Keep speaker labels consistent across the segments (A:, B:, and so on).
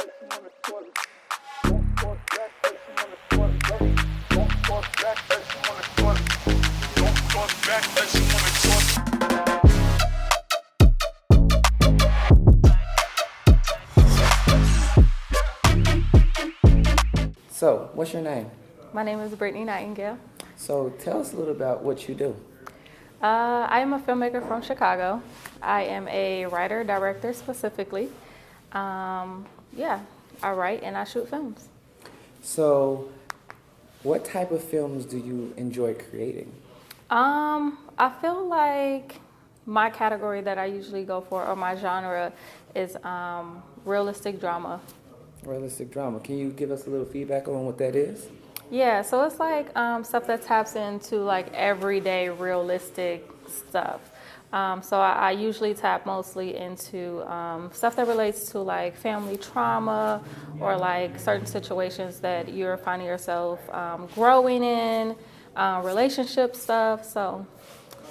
A: So, what's your name?
B: My name is Brittani.
A: So, tell us a little about what you do.
B: I am a filmmaker from Chicago. I am a writer, director specifically. Yeah, I write and I shoot films.
A: So, what type of films do you enjoy creating?
B: I feel like my category that I usually go for, or my genre, is realistic drama.
A: Realistic drama. Can you give us a little feedback on what that is?
B: Yeah, so it's like stuff that taps into like everyday realistic stuff. So I usually tap mostly into stuff that relates to like family trauma or like certain situations that you're finding yourself growing in, relationship stuff. So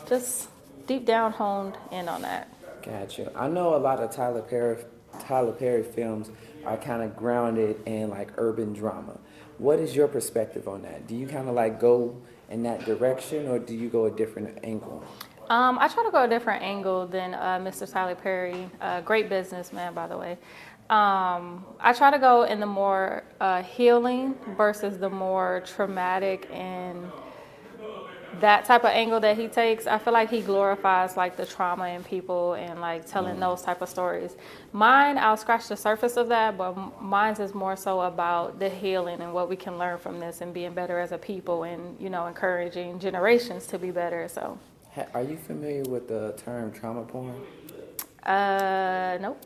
B: just deep down honed in on that.
A: Gotcha. I know a lot of Tyler Perry films are kind of grounded in like urban drama. What is your perspective on that? Do you kind of like go in that direction, or do you go a different angle?
B: I try to go a different angle than Mr. Tyler Perry, great businessman, by the way. I try to go in the more healing versus the more traumatic and that type of angle that he takes. I feel like he glorifies like the trauma in people and like telling those type of stories. Mine, I'll scratch the surface of that, but mine's is more so about the healing and what we can learn from this and being better as a people and, you know, encouraging generations to be better. So.
A: Are you familiar with the term trauma porn?
B: Nope.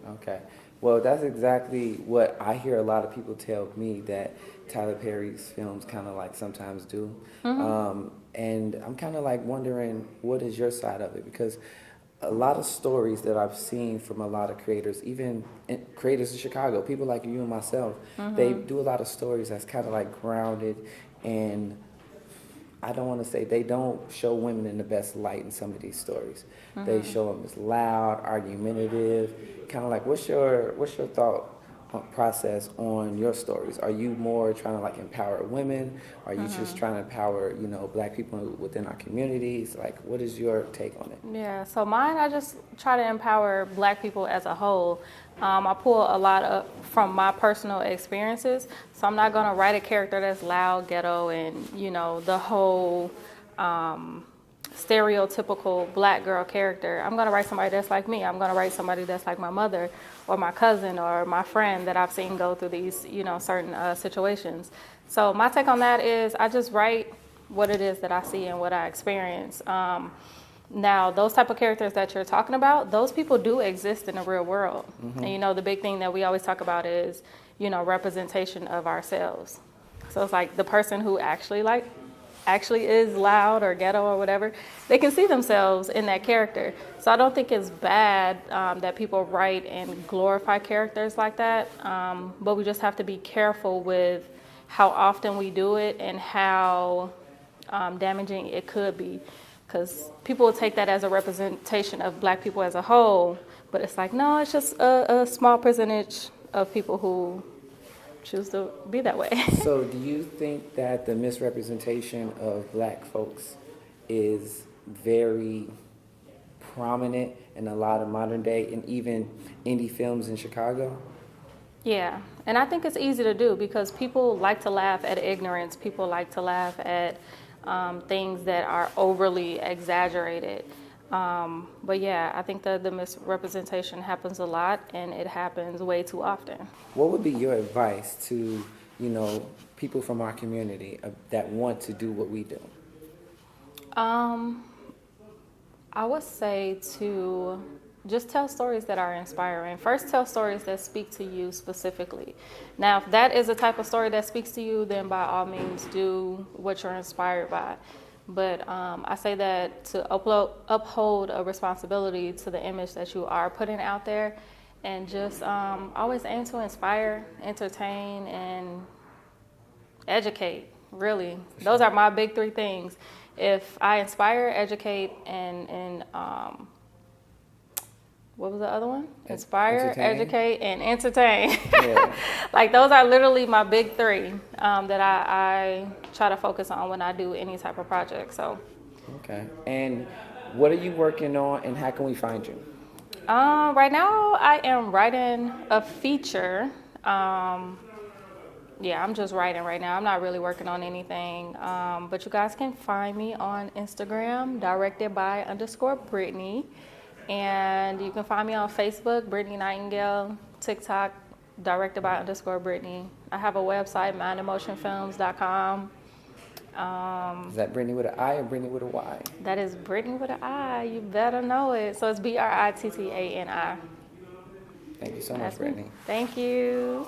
A: Okay. Well, that's exactly what I hear a lot of people tell me that Tyler Perry's films kind of like sometimes do. And I'm kind of like wondering, what is your side of it? Because a lot of stories that I've seen from a lot of creators, even creators in Chicago, people like you and myself, they do a lot of stories that's kind of like grounded, and I don't want to say they don't show women in the best light in some of these stories. They show them as loud, argumentative, kind of like, what's your thought process on your stories? Are you more trying to like empower women? Are you just trying to empower, you know, black people within our communities? Like, what is your take on it?
B: Yeah, so mine, I just try to empower black people as a whole. I pull a lot of from my personal experiences, so I'm not gonna write a character that's loud, ghetto, and you know the whole stereotypical black girl character. I'm gonna write somebody that's like me. I'm gonna write somebody that's like my mother or my cousin or my friend that I've seen go through these, you know, certain situations. So my take on that is I just write what it is that I see and what I experience. Now, those type of characters that you're talking about, those people do exist in the real world. And, you know, the big thing that we always talk about is, you know, representation of ourselves. So it's like the person who actually is loud or ghetto or whatever, they can see themselves in that character. So I don't think it's bad that people write and glorify characters like that. But we just have to be careful with how often we do it and how damaging it could be. Because people will take that as a representation of black people as a whole, but it's like, no, it's just a small percentage of people who choose to be that way.
A: So do you think that the misrepresentation of black folks is very prominent in a lot of modern day and even indie films in Chicago?
B: Yeah, and I think it's easy to do because people like to laugh at ignorance. People like to laugh at things that are overly exaggerated. But yeah, I think that the misrepresentation happens a lot and it happens way too often.
A: What would be your advice to, you know, people from our community that want to do what we do?
B: I would say to just tell stories that are inspiring. First, tell stories that speak to you specifically. Now, if that is a type of story that speaks to you, then by all means do what you're inspired by. But I say that to uphold a responsibility to the image that you are putting out there, and just always aim to inspire, entertain, and educate, really. Those are my big three things. If I inspire, educate, and what was the other one? Inspire,
A: Entertain.
B: educate, and entertain.
A: Yeah.
B: Like those are literally my big three that I try to focus on when I do any type of project. So.
A: Okay. And what are you working on, and how can we find you?
B: Right now I am writing a feature. Yeah, I'm just writing right now. I'm not really working on anything. But you guys can find me on Instagram, directed by _Brittani. And you can find me on Facebook, Brittani Nightingale, TikTok, directed by _Brittani. I have a website, mindemotionfilms.com.
A: Is that Brittany with an I or Brittany with a Y?
B: That is Brittany with an I. You better know it. So it's Brittani.
A: Thank you so much, Brittany.
B: Thank you.